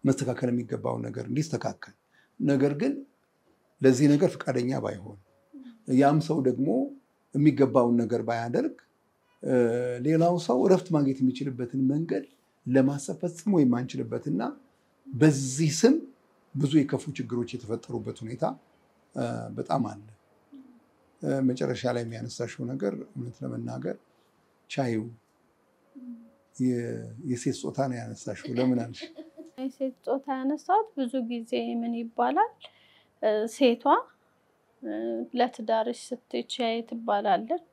መስተካከል የሚገባውን ነገር እንዲስተካከል፣ ነገር ግን ለዚህ ነገር ፈቃደኛ ባይሆን ያም ሰው ደግሞ የሚገባውን ነገር ባያደርግ ሌላው ሰው እረፍት ማግኘት የሚችልበትን መንገድ ለማሰብ ፈጽሞ የማንችልበትና በዚህ ስም ብዙ የከፉ ችግሮች የተፈጠሩበት ሁኔታ በጣም አለ። መጨረሻ ላይ የሚያነሳሽው ነገር እውነት ለመናገር ቻዩ የሴት ጾታ ነው ያነሳሽው። ለምን አልሽ? የሴት ጾታ ያነሳሁት ብዙ ጊዜ ምን ይባላል ሴቷ ለትዳርሽ ስትይ ቻይ ትባላለች።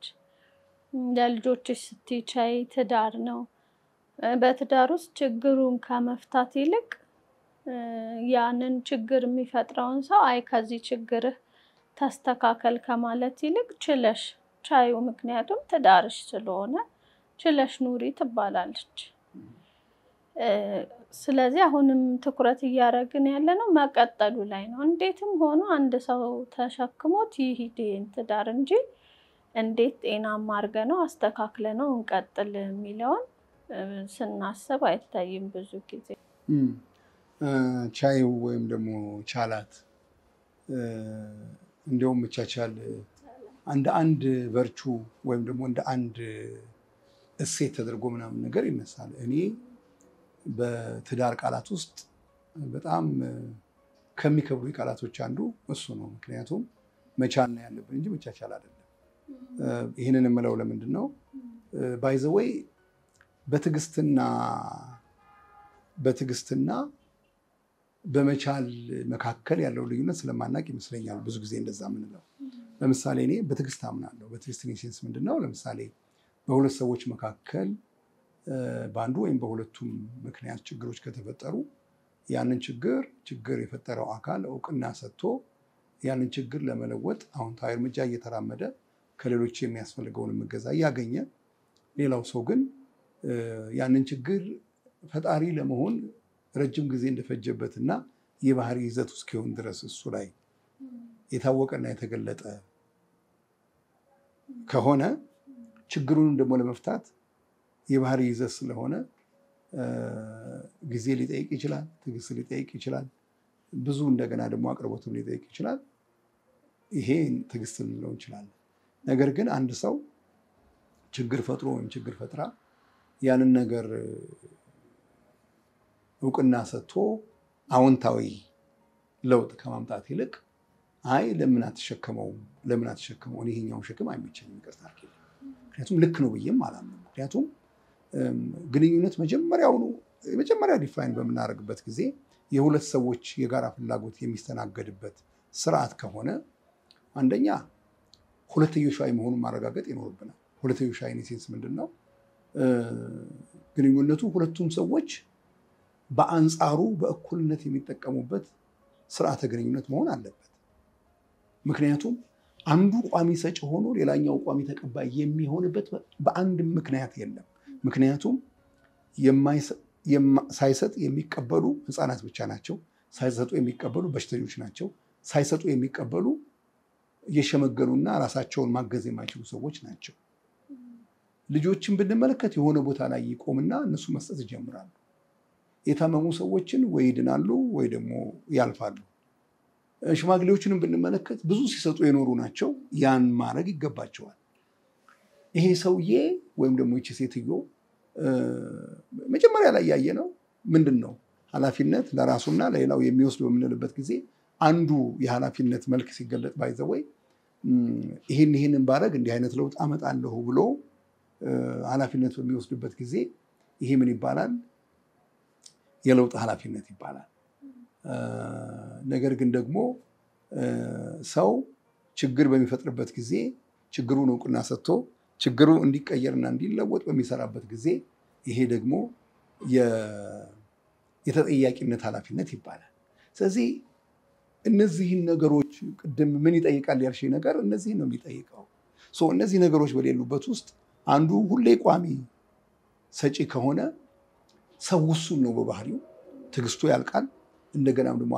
ለልጆችሽ ስትይ ቻይ ትዳር ነው። በትዳር ውስጥ ችግሩን ከመፍታት ይልቅ ያንን ችግር የሚፈጥረውን ሰው አይ ከዚህ ችግርህ ተስተካከል ከማለት ይልቅ ችለሽ ቻዩ፣ ምክንያቱም ትዳርሽ ስለሆነ ችለሽ ኑሪ ትባላለች። ስለዚህ አሁንም ትኩረት እያደረግን ያለነው መቀጠሉ ላይ ነው። እንዴትም ሆኖ አንድ ሰው ተሸክሞት ይሂድ ትዳር እንጂ እንዴት ጤናማ አድርገነው አስተካክለነው እንቀጥል የሚለውን ስናስብ አይታይም ብዙ ጊዜ። ቻዩ ወይም ደግሞ ቻላት እንደውም መቻቻል እንደ አንድ ቨርቹ ወይም ደግሞ እንደ አንድ እሴት ተደርጎ ምናምን ነገር ይነሳል። እኔ በትዳር ቃላት ውስጥ በጣም ከሚከብሩ ቃላቶች አንዱ እሱ ነው። ምክንያቱም መቻል ነው ያለብን እንጂ መቻቻል አይደለም። ይህንን የምለው ለምንድን ነው? ባይ ዘ ዌይ በትዕግስትና በመቻል መካከል ያለው ልዩነት ስለማናቅ ይመስለኛል ብዙ ጊዜ እንደዛ የምንለው። ለምሳሌ እኔ በትዕግስት አምናለሁ። በትዕግስት ሴንስ ምንድን ነው? ለምሳሌ በሁለት ሰዎች መካከል በአንዱ ወይም በሁለቱም ምክንያት ችግሮች ከተፈጠሩ ያንን ችግር የፈጠረው አካል እውቅና ሰጥቶ ያንን ችግር ለመለወጥ አዎንታዊ እርምጃ እየተራመደ ከሌሎች የሚያስፈልገውን እገዛ እያገኘ፣ ሌላው ሰው ግን ያንን ችግር ፈጣሪ ለመሆን ረጅም ጊዜ እንደፈጀበትና የባህሪ ይዘቱ እስኪሆን ድረስ እሱ ላይ የታወቀና የተገለጠ ከሆነ ችግሩን ደግሞ ለመፍታት የባህሪ ይዘት ስለሆነ ጊዜ ሊጠይቅ ይችላል፣ ትዕግስት ሊጠይቅ ይችላል፣ ብዙ እንደገና ደግሞ አቅርቦትም ሊጠይቅ ይችላል። ይሄ ትዕግስት ልንለው እንችላለን። ነገር ግን አንድ ሰው ችግር ፈጥሮ ወይም ችግር ፈጥራ ያንን ነገር እውቅና ሰጥቶ አዎንታዊ ለውጥ ከማምጣት ይልቅ አይ ለምን አትሸከመው እኔ ይሄኛውን ሸክም አይመቸኝም ይቅርታ አድርጊልኝ፣ ምክንያቱም ልክ ነው ብዬም አላምንም። ምክንያቱም ግንኙነት መጀመሪያ ዲፋይን በምናደርግበት ጊዜ የሁለት ሰዎች የጋራ ፍላጎት የሚስተናገድበት ስርዓት ከሆነ አንደኛ ሁለትዮሻዊ መሆኑን ማረጋገጥ ይኖርብናል። ሁለትዮሻዊ ሴንስ ምንድን ነው? ግንኙነቱ ሁለቱም ሰዎች በአንጻሩ በእኩልነት የሚጠቀሙበት ስርዓተ ግንኙነት መሆን አለበት። ምክንያቱም አንዱ ቋሚ ሰጪ ሆኖ ሌላኛው ቋሚ ተቀባይ የሚሆንበት በአንድ ምክንያት የለም። ምክንያቱም ሳይሰጥ የሚቀበሉ ህፃናት ብቻ ናቸው። ሳይሰጡ የሚቀበሉ በሽተኞች ናቸው። ሳይሰጡ የሚቀበሉ የሸመገሉና ራሳቸውን ማገዝ የማይችሉ ሰዎች ናቸው። ልጆችን ብንመለከት የሆነ ቦታ ላይ ይቆምና እነሱ መስጠት ይጀምራሉ። የታመሙ ሰዎችን ወይ ይድናሉ ወይ ደግሞ ያልፋሉ። ሽማግሌዎችንም ብንመለከት ብዙ ሲሰጡ የኖሩ ናቸው። ያን ማድረግ ይገባቸዋል። ይሄ ሰውዬ ወይም ደግሞ ይቺ ሴትዮ መጀመሪያ ላይ ያየነው ምንድን ነው? ኃላፊነት ለራሱና ለሌላው የሚወስድ በምንልበት ጊዜ አንዱ የኃላፊነት መልክ ሲገለጥ ባይዘወይ ይህንን ባረግ እንዲህ አይነት ለውጥ አመጣለሁ ብሎ ኃላፊነት በሚወስድበት ጊዜ ይሄ ምን ይባላል? የለውጥ ኃላፊነት ይባላል። ነገር ግን ደግሞ ሰው ችግር በሚፈጥርበት ጊዜ ችግሩን እውቅና ሰጥቶ ችግሩ እንዲቀየርና እንዲለወጥ በሚሰራበት ጊዜ ይሄ ደግሞ የተጠያቂነት ኃላፊነት ይባላል። ስለዚህ እነዚህን ነገሮች ቅድም ምን ይጠይቃል ያልሽኝ ነገር እነዚህን ነው የሚጠይቀው። እነዚህ ነገሮች በሌሉበት ውስጥ አንዱ ሁሌ ቋሚ ሰጪ ከሆነ ሰው እሱን ነው በባህሪው። ትዕግስቱ ያልቃል፣ እንደገናም ደግሞ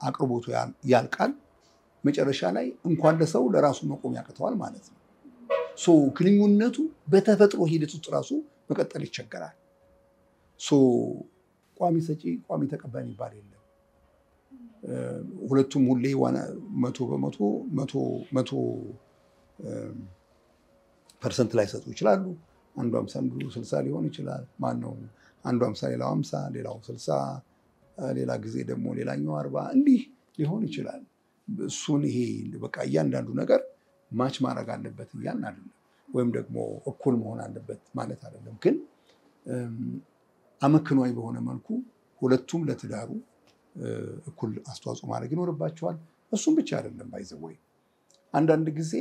አቅርቦቱ ያልቃል። መጨረሻ ላይ እንኳን ለሰው ለራሱ መቆም ያቅተዋል ማለት ነው። ግንኙነቱ በተፈጥሮ ሂደት ውስጥ ራሱ መቀጠል ይቸገራል። ቋሚ ሰጪ ቋሚ ተቀባይ የሚባል የለም። ሁለቱም ሁሌ 100% ላይ ሰጡ ይችላሉ። አንዱ 50 አንዱ 60 ሊሆን ይችላል። ማነው አንዱ 50 ሌላው 50 ሌላው 60 ሌላ ጊዜ ደግሞ ሌላኛው 40 እንዲህ ሊሆን ይችላል። እሱን ይሄ በቃ እያንዳንዱ ነገር ማች ማድረግ አለበት እያልን አይደለም፣ ወይም ደግሞ እኩል መሆን አለበት ማለት አይደለም። ግን አመክኗዊ በሆነ መልኩ ሁለቱም ለትዳሩ እኩል አስተዋጽኦ ማድረግ ይኖርባቸዋል። እሱም ብቻ አይደለም ባይዘወይ አንዳንድ ጊዜ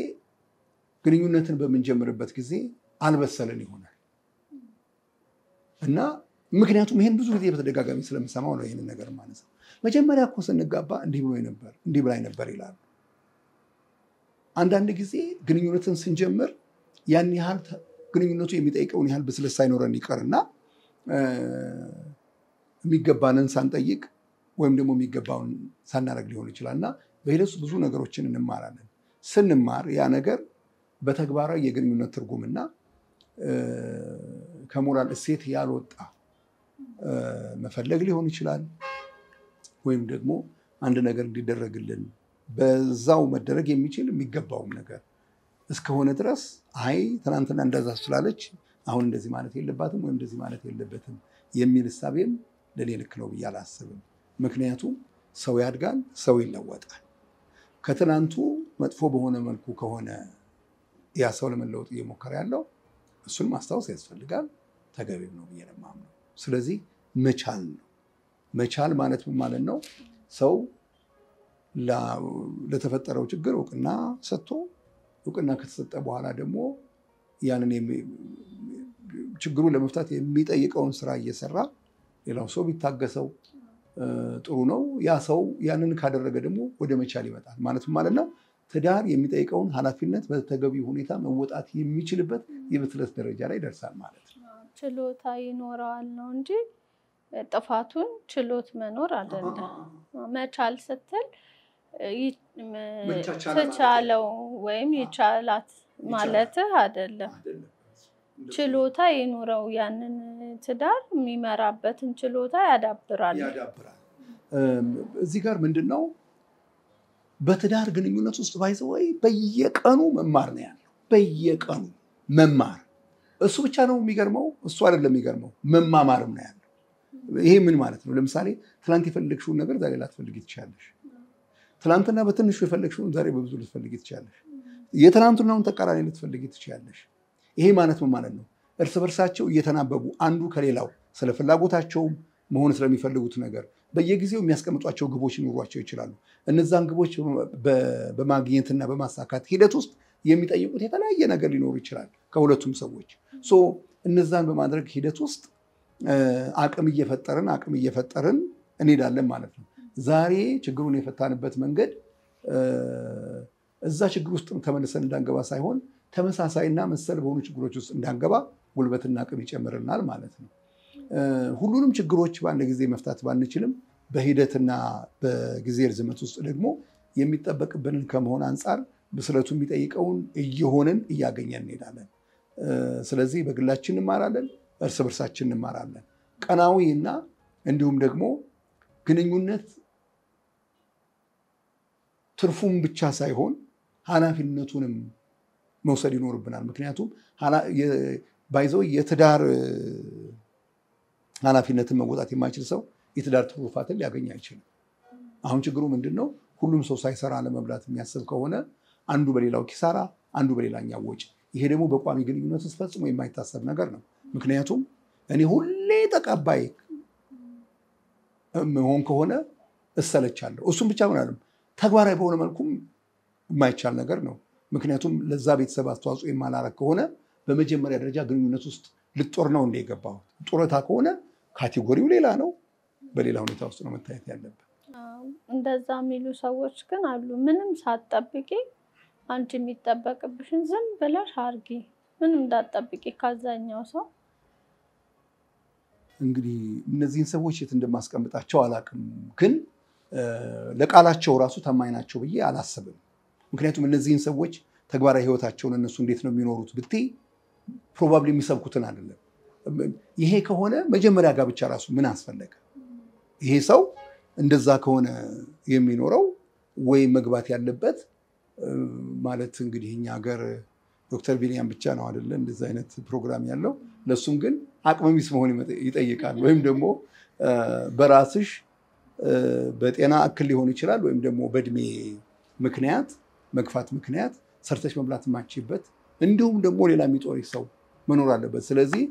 ግንኙነትን በምንጀምርበት ጊዜ አልበሰለን ይሆናል እና ምክንያቱም ይሄን ብዙ ጊዜ በተደጋጋሚ ስለምሰማው ነው ይሄንን ነገር ማለት ነው። መጀመሪያ እኮ ስንጋባ እንዲህ ብሎኝ ነበር እንዲህ ብላኝ ነበር ይላሉ። አንዳንድ ጊዜ ግንኙነትን ስንጀምር ያን ያህል ግንኙነቱ የሚጠይቀውን ያህል ብስለት ሳይኖረን ይቀርና የሚገባንን ሳንጠይቅ ወይም ደግሞ የሚገባውን ሳናደርግ ሊሆን ይችላልና በሂደቱ ብዙ ነገሮችን እንማራለን። ስንማር ያ ነገር በተግባራዊ የግንኙነት ትርጉምና ከሞራል እሴት ያልወጣ መፈለግ ሊሆን ይችላል። ወይም ደግሞ አንድ ነገር እንዲደረግልን በዛው መደረግ የሚችል የሚገባውም ነገር እስከሆነ ድረስ አይ ትናንትና እንደዛ ስላለች አሁን እንደዚህ ማለት የለባትም ወይም እንደዚህ ማለት የለበትም የሚል እሳቤም ለኔ ልክ ነው ብዬ አላስብም። ምክንያቱም ሰው ያድጋል፣ ሰው ይለወጣል። ከትናንቱ መጥፎ በሆነ መልኩ ከሆነ ያ ሰው ለመለወጥ እየሞከረ ያለው እሱን ማስታወስ ያስፈልጋል፣ ተገቢም ነው ብዬ ነው የማምነው። ስለዚህ መቻል ነው። መቻል ማለት ምን ማለት ነው? ሰው ለተፈጠረው ችግር እውቅና ሰጥቶ እውቅና ከተሰጠ በኋላ ደግሞ ያንን ችግሩን ለመፍታት የሚጠይቀውን ስራ እየሰራ ሌላው ሰው ቢታገሰው ጥሩ ነው። ያ ሰው ያንን ካደረገ ደግሞ ወደ መቻል ይመጣል ማለት ነው። ትዳር የሚጠይቀውን ኃላፊነት በተገቢ ሁኔታ መወጣት የሚችልበት የብስለት ደረጃ ላይ ደርሳል ማለት ነው። ችሎታ ይኖረዋል ነው እንጂ ጥፋቱን ችሎት መኖር አይደለም። መቻል ስትል ተቻለው ወይም ይቻላት ማለት አይደለም። ችሎታ ይኖረው ያንን ትዳር የሚመራበትን ችሎታ ያዳብራል። እዚህ ጋር ምንድነው በትዳር ግንኙነት ውስጥ ባይዘወይ በየቀኑ መማር ነው ያለው። በየቀኑ መማር እሱ ብቻ ነው የሚገርመው፣ እሱ አይደለም የሚገርመው፣ መማማርም ነው ያለው። ይሄ ምን ማለት ነው? ለምሳሌ ትናንት የፈለግሽውን ነገር ዛሬ ላትፈልጊ ትችያለሽ። ትናንትና በትንሹ የፈለግሽውን ዛሬ በብዙ ልትፈልጊ ትችያለሽ። የትናንትናውን ተቃራኒ ልትፈልጊ ትችያለሽ። ይሄ ማለት ምን ማለት ነው? እርስ በርሳቸው እየተናበቡ አንዱ ከሌላው ስለ ፍላጎታቸውም መሆን ስለሚፈልጉት ነገር በየጊዜው የሚያስቀምጧቸው ግቦች ሊኖሯቸው ይችላሉ። እነዛን ግቦች በማግኘትና በማሳካት ሂደት ውስጥ የሚጠይቁት የተለያየ ነገር ሊኖር ይችላል ከሁለቱም ሰዎች። እነዛን በማድረግ ሂደት ውስጥ አቅም እየፈጠርን እንሄዳለን ማለት ነው። ዛሬ ችግሩን የፈታንበት መንገድ እዛ ችግር ውስጥ ተመልሰን እንዳንገባ ሳይሆን ተመሳሳይና መሰል በሆኑ ችግሮች ውስጥ እንዳንገባ ጉልበትና አቅም ይጨምርናል ማለት ነው። ሁሉንም ችግሮች በአንድ ጊዜ መፍታት ባንችልም በሂደትና በጊዜ ርዝመት ውስጥ ደግሞ የሚጠበቅብንን ከመሆን አንጻር ብስለቱ የሚጠይቀውን እየሆንን እያገኘን እንሄዳለን። ስለዚህ በግላችን እንማራለን፣ እርስ በርሳችን እንማራለን። ቀናዊና እንዲሁም ደግሞ ግንኙነት ትርፉም ብቻ ሳይሆን ኃላፊነቱንም መውሰድ ይኖርብናል። ምክንያቱም ባይዘው የትዳር ኃላፊነትን መወጣት የማይችል ሰው የትዳር ትሩፋትን ሊያገኝ አይችልም። አሁን ችግሩ ምንድነው? ሁሉም ሰው ሳይሰራ ለመብላት የሚያስብ ከሆነ አንዱ በሌላው ኪሳራ፣ አንዱ በሌላኛው ወጪ። ይሄ ደግሞ በቋሚ ግንኙነት ውስጥ ፈጽሞ የማይታሰብ ነገር ነው። ምክንያቱም እኔ ሁሌ ተቀባይ መሆን ከሆነ እሰለቻለሁ። እሱም ብቻ ምናለም ተግባራዊ በሆነ መልኩም የማይቻል ነገር ነው። ምክንያቱም ለዛ ቤተሰብ አስተዋጽኦ የማላረግ ከሆነ በመጀመሪያ ደረጃ ግንኙነት ውስጥ ልጦር ነው እንደ የገባሁት። ጡረታ ከሆነ ካቴጎሪው ሌላ ነው፣ በሌላ ሁኔታ ውስጥ ነው መታየት ያለበት። እንደዛ የሚሉ ሰዎች ግን አሉ። ምንም ሳትጠብቂ አንቺ የሚጠበቅብሽን ዝም ብለሽ አርጊ፣ ምንም እንዳትጠብቂ ካዛኛው ሰው። እንግዲህ እነዚህን ሰዎች የት እንደማስቀምጣቸው አላውቅም፣ ግን ለቃላቸው ራሱ ታማኝ ናቸው ብዬ አላስብም። ምክንያቱም እነዚህን ሰዎች ተግባራዊ ህይወታቸውን እነሱ እንዴት ነው የሚኖሩት ብትይ ፕሮባብሊ የሚሰብኩትን አይደለም። ይሄ ከሆነ መጀመሪያ ጋብቻ ራሱ ምን አስፈለገ? ይሄ ሰው እንደዛ ከሆነ የሚኖረው ወይ መግባት ያለበት ማለት እንግዲህ እኛ ሀገር ዶክተር ቢኒያም ብቻ ነው አይደለ እንደዛ አይነት ፕሮግራም ያለው። ለሱም ግን አቅመ ቢስ መሆን ይጠይቃል። ወይም ደግሞ በራስሽ በጤና እክል ሊሆን ይችላል ወይም ደግሞ በእድሜ ምክንያት መግፋት ምክንያት ሰርተሽ መብላት ማችበት እንዲሁም ደግሞ ሌላ የሚጦርሽ ሰው መኖር አለበት። ስለዚህ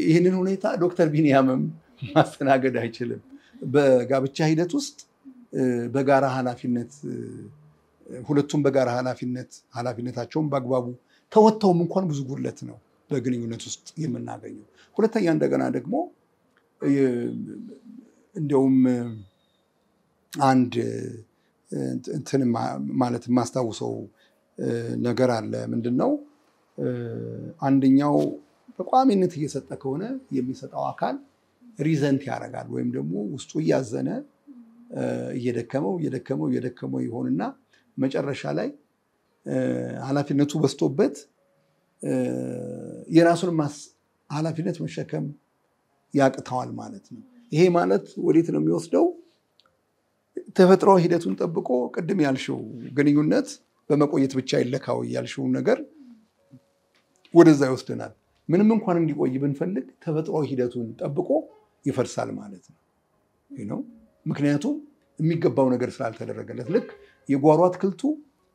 ይህንን ሁኔታ ዶክተር ቢኒያምም ማስተናገድ አይችልም። በጋብቻ ሂደት ውስጥ በጋራ ኃላፊነት ሁለቱም በጋራ ኃላፊነታቸውን በአግባቡ ተወጥተውም እንኳን ብዙ ጉድለት ነው በግንኙነት ውስጥ የምናገኘው። ሁለተኛ እንደገና ደግሞ እንደውም አንድ እንትን ማለት የማስታውሰው ነገር አለ። ምንድነው? አንደኛው በቋሚነት እየሰጠ ከሆነ የሚሰጠው አካል ሪዘንት ያደርጋል ወይም ደግሞ ውስጡ እያዘነ እየደከመው ይሆንና መጨረሻ ላይ ኃላፊነቱ በዝቶበት የራሱን ኃላፊነት መሸከም ያቅተዋል ማለት ነው። ይሄ ማለት ወዴት ነው የሚወስደው? ተፈጥሯዊ ሂደቱን ጠብቆ ቅድም ያልሽው ግንኙነት በመቆየት ብቻ ይለካው ያልሽው ነገር ወደዛ ይወስደናል። ምንም እንኳን እንዲቆይ ብንፈልግ ተፈጥሯዊ ሂደቱን ጠብቆ ይፈርሳል ማለት ነው። ምክንያቱም የሚገባው ነገር ስላልተደረገለት ልክ የጓሮ አትክልቱ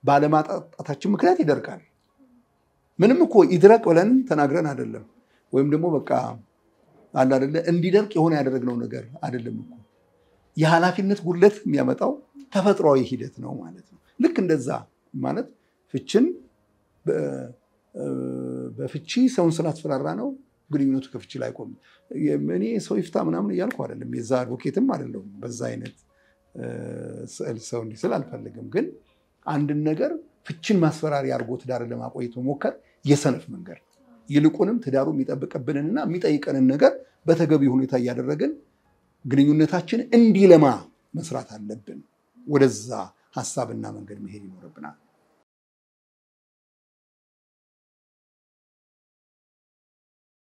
ባለማጣጣታችን ምክንያት ይደርቃል። ምንም እኮ ይድረቅ ብለን ተናግረን አይደለም ወይም ደግሞ በቃ አለ አይደለ እንዲደርቅ የሆነ ያደረግነው ነገር አይደለም እኮ የኃላፊነት ጉድለት የሚያመጣው ተፈጥሯዊ ሂደት ነው ማለት ነው። ልክ እንደዛ ማለት ፍቺን በፍቺ ሰውን ስላስፈራራ ነው ግንኙነቱ ከፍቺ ላይ ቆም። እኔ ሰው ይፍታ ምናምን እያልኩ አይደለም፣ የዛ አድቮኬትም አይደለም። በዛ አይነት ሰው እንዲስል አልፈልግም። ግን አንድን ነገር ፍቺን ማስፈራሪያ አድርጎ ትዳር ለማቆየት መሞከር የሰነፍ መንገድ። ይልቁንም ትዳሩ የሚጠብቅብንንና የሚጠይቀንን ነገር በተገቢ ሁኔታ እያደረግን ግንኙነታችን እንዲለማ መስራት አለብን። ወደዛ ሐሳብና መንገድ መሄድ ይኖርብናል።